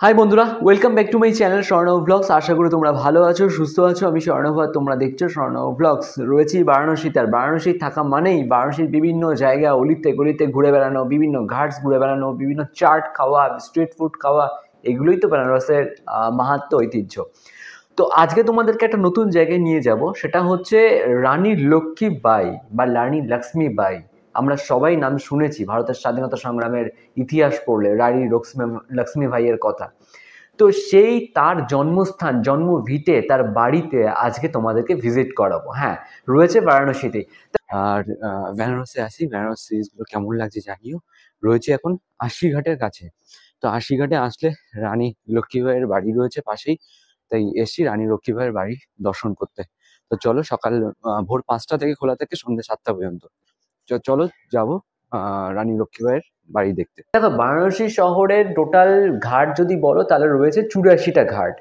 High বন্ধুরা, welcome back to my channel Swarnab vlogs. আশা করি তোমরা ভালো আছো, সুস্থ আছো। আমি স্বর্ণব আর তোমরা দেখছো স্বর্ণব ব্লগস। রয়েছি বারাণসীতে, আর বারাণসী থাকা মানেই বারাণসীর বিভিন্ন জায়গা অলিতে গলিতে ঘুরে বেড়ানো, বিভিন্ন ঘাটস ঘুরে বেড়ানো, বিভিন্ন চাট খাওয়া, স্ট্রিট ফুড খাওয়া, এগুলোই তো বেনারসের মাহাত্ম্য ঐতিহ্য। তো আজকে তোমাদেরকে একটা নতুন জায়গায় নিয়ে যাব, সেটা হচ্ছে রানী লক্ষ্মীবাই বা রানী লক্ষ্মীবাই। আমরা সবাই নাম শুনেছি ভারতের স্বাধীনতা সংগ্রামের ইতিহাস পড়লে রানী লক্ষ্মীবাইয়ের কথা। তো সেই তার জন্মস্থান, জন্মভিটে, তার বাড়িতে আজকে তোমাদেরকে ভিজিট করাবো। হ্যাঁ, রয়েছে বারাণসীতে। আর বেনারসে আসি, বেনারস সিরিজগুলো কেমন লাগছে জানিও। রয়েছে এখন আশিঘাটের কাছে। তো আশিঘাটে আসলে রানী লক্ষ্মীবাইয়ের বাড়ি রয়েছে পাশেই, তাই এসছি রানী লক্ষ্মীবাইয়ের বাড়ি দর্শন করতে। তো চলো, সকাল ভোর 5টা থেকে খোলা থাকে সন্ধ্যে 7টা পর্যন্ত। চলো যাবো রানী লক্ষ্মীবাইয়ের বাড়ি দেখতে। দেখো, বারাণসী শহরের টোটাল ঘাট যদি বলো তাহলে রয়েছে 84টা ঘাট।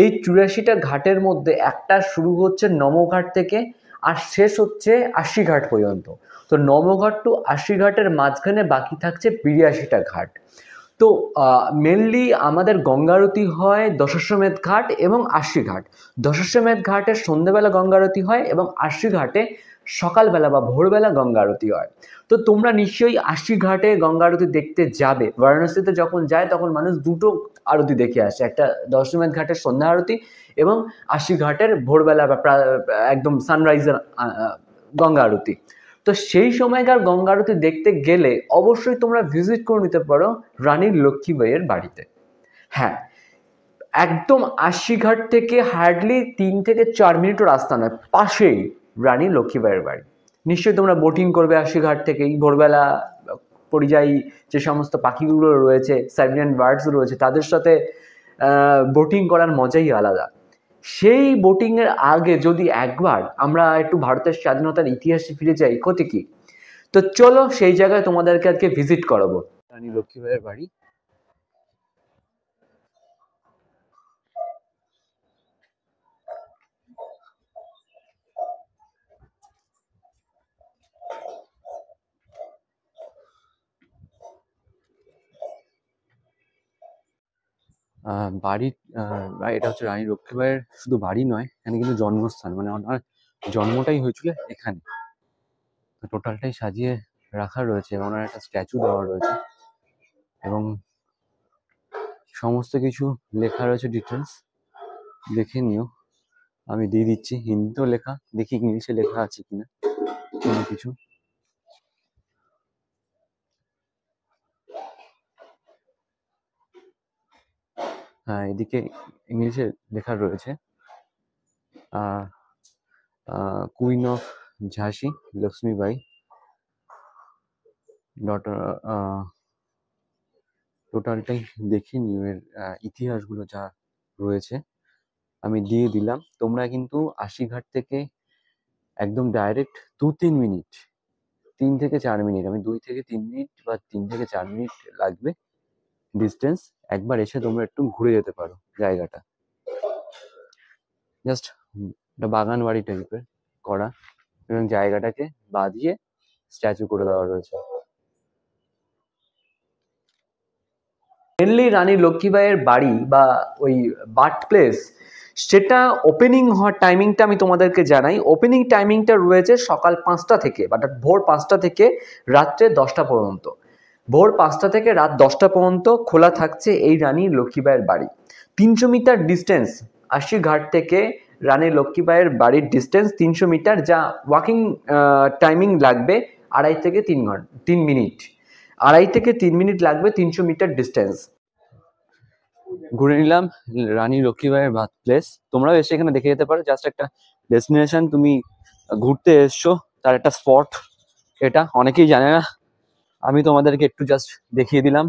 এই 84টা ঘাটের মধ্যে একটা শুরু হচ্ছে নমঘাট থেকে আর শেষ হচ্ছে আশিঘাট পর্যন্ত। তো নমঘাট টু আশিঘাটের মাঝখানে বাকি থাকছে 82টা ঘাট। তো মেনলি আমাদের গঙ্গা আরতি হয় দশাশ্বমেধ ঘাট এবং আশিঘাট। দশাশ্বমেধ ঘাটে সন্ধ্যেবেলা গঙ্গা আরতি হয় এবং আশিঘাটে সকালবেলা বা ভোরবেলা গঙ্গা আরতি হয়। তো তোমরা নিশ্চয়ই আশিঘাটে গঙ্গা আরতি দেখতে যাবে। বারাণসীতে যখন যায় তখন মানুষ দুটো আরতি দেখে আসে, একটা দশাশ্বমেধ ঘাটের সন্ধ্যা আরতি এবং আশিঘাটের ভোরবেলা বা একদম সানরাইজের গঙ্গা আরতি। তো সেই সময়কার গঙ্গা আরতি দেখতে গেলে অবশ্যই তোমরা ভিজিট করে নিতে পারো রানী লক্ষ্মীবাইয়ের বাড়িতে। হ্যাঁ, একদম আশিঘাট থেকে হার্ডলি 3 থেকে 4 মিনিট রাস্তা নয়, পাশেই রানী লক্ষ্মীবাইয়ের বাড়ি। নিশ্চয়ই তোমরা বোটিং করবে আশিঘাট থেকেই। ভোরবেলা পরিযায়ী যে সমস্ত পাখিগুলো রয়েছে, সাইবেরিয়ান বার্ডস রয়েছে, তাদের সাথে বোটিং করার মজাই আলাদা। সেই বোটিংয়ের আগে যদি একবার আমরা একটু ভারতের স্বাধীনতার ইতিহাসে ফিরে যাই, ক্ষতি কি? তো চলো সেই জায়গায় তোমাদেরকে আজকে ভিজিট করাবো, রানী লক্ষ্মীবাইয়ের বাড়ি। বাড়ি এটা হচ্ছে রানী লক্ষ্মীবাইয়ের শুধু বাড়ি নয়, এখানে কিন্তু জন্মস্থান, মানে ওনার জন্মটাই হয়েছিল এখানে। টোটালটাই সাজিয়ে রাখা রয়েছে, ওনার একটা স্ট্যাচু দেওয়া রয়েছে এবং সমস্ত কিছু লেখা রয়েছে, ডিটেলস দেখে নিও। আমি দিয়ে দিচ্ছি, হিন্দিতেও লেখা, দেখি ইংলিশে লেখা আছে কিনা কোনো কিছু। হ্যাঁ, এদিকে ইংলিশে লেখা রয়েছে কুইন অফ ঝাঁসি লক্ষ্মীবাই ডটার। টোটালটাই দেখে নিও, এর ইতিহাসগুলো যা রয়েছে আমি দিয়ে দিলাম। তোমরা কিন্তু আশিঘাট থেকে একদম ডাইরেক্ট 2-3 মিনিট, 3 থেকে 4 মিনিট, আমি 2 থেকে 3 মিনিট বা 3 থেকে 4 মিনিট লাগবে ডিস্টেন্স। একবার এসে তোমরা একটু ঘুরে যেতে পারো জায়গাটা। জাস্ট একটা বাগান বাড়ি টাইপের করা এবং জায়গাটাকে বাঁধিয়ে স্ট্যাচু করে দেওয়া রয়েছে। মেনলি রানী লক্ষ্মীবাইয়ের বাড়ি বা ওই বার্থ প্লেস, সেটা ওপেনিং হওয়ার টাইমিংটা আমি তোমাদেরকে জানাই। ওপেনিং টাইমিংটা রয়েছে সকাল 5টা থেকে বা ভোর 5টা থেকে রাত্রে 10টা পর্যন্ত। ভোর 5টা থেকে রাত 10টা পর্যন্ত খোলা থাকছে এই রানী লক্ষ্মীবাইয়ের বাড়ি। 300 মিটার ডিস্টেন্স আশিঘাট থেকে রানী লক্ষ্মীবাইয়ের বাড়ির ডিস্টেন্স 300 মিটার, যা ওয়াকিং টাইমিং লাগবে 2.5 থেকে 3 মিনিট। 2.5 থেকে 3 মিনিট লাগবে 300 মিটার ডিস্টেন্স। ঘুরে নিলাম রানী লক্ষ্মীবাইয়ের বার্থ প্লেস। তোমরাও এসে এখানে দেখে যেতে পারো। জাস্ট একটা ডেস্টিনেশন, তুমি ঘুরতে এসছো তার একটা স্পট। এটা অনেকেই জানে না, আমি তোমাদেরকে একটু জাস্ট দেখিয়ে দিলাম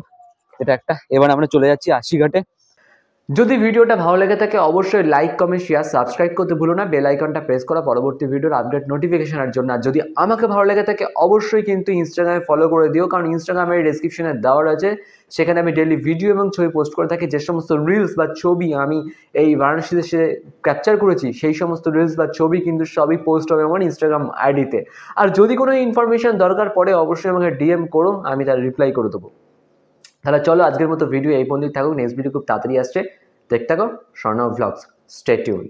এটা একটা। এবার আমরা চলে যাচ্ছি আশিঘাটে। যদি ভিডিওটা ভালো লেগে থাকে অবশ্যই লাইক, কমেন্ট, শেয়ার, সাবস্ক্রাইব করতে ভুলো না। বেল আইকনটা প্রেস করা পরবর্তী ভিডিওর আপডেট নোটিফিকেশনের জন্য। আর যদি আমাকে ভালো লেগে থাকে অবশ্যই কিন্তু ইনস্টাগ্রামে ফলো করে দিও, কারণ ইনস্টাগ্রামের ডেসক্রিপশনে দেওয়া আছে, সেখানে আমি ডেইলি ভিডিও এবং ছবি পোস্ট করে থাকি। যে সমস্ত রিলস বা ছবি আমি এই বারাণসীতে এসে ক্যাপচার করেছি সেই সমস্ত রিলস বা ছবি কিন্তু সবই পোস্ট হবে আমার ইনস্টাগ্রাম আইডিতে। আর যদি কোনো ইনফরমেশন দরকার পড়ে অবশ্যই আমাকে ডিএম করো, আমি তার রিপ্লাই করে দেবো। তাহলে চলো আজকের মতো ভিডিও এই পর্যন্তই থাকুক, নেক্সট ভিডিও খুব তাড়াতাড়ি আসছে, দেখতে থাকো স্বর্ণভ ব্লগস, স্টে টিউনড।